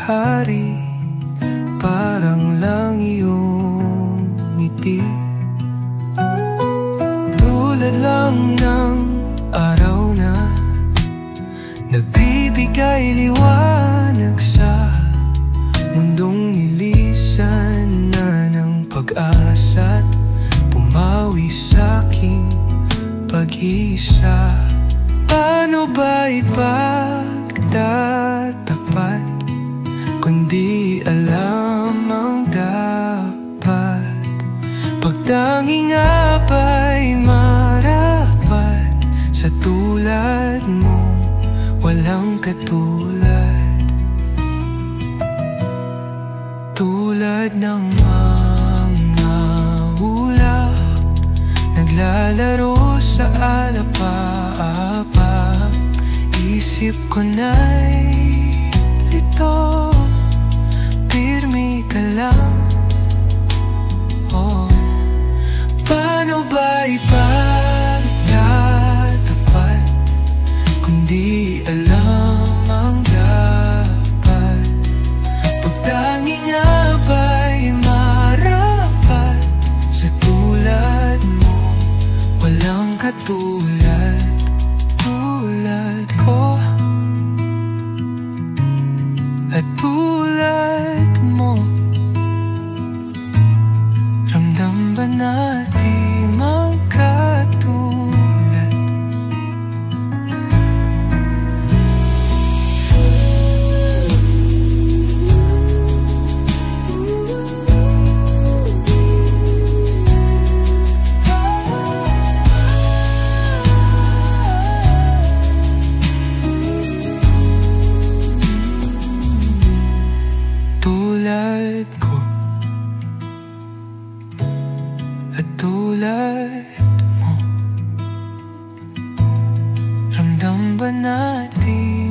hari, parang lang iyong ngiti. Tulad lang ng araw na nagbibigay liwanag sa mundong nilisan na ng pag-asa't pumawi sa'king pag-iisa. Paano ba ipagtatapat kundi alam ang dapat? Pagtanging nga ba'y marapat sa tulad mong walang katulad? Tulad ng mga ulap naglalaro sa alapaap, isip ko na'y lito, pirmi ka lang. Oh, paano ba ipagtatapat kundi alam ang dapat? Pagtanging nga ba'y marapat sa tulad mo walang katulad? Tulad ko at tulad mo, ramdam ba natin magkatulad? Tulad ko at tulad mo, ramdam ba natin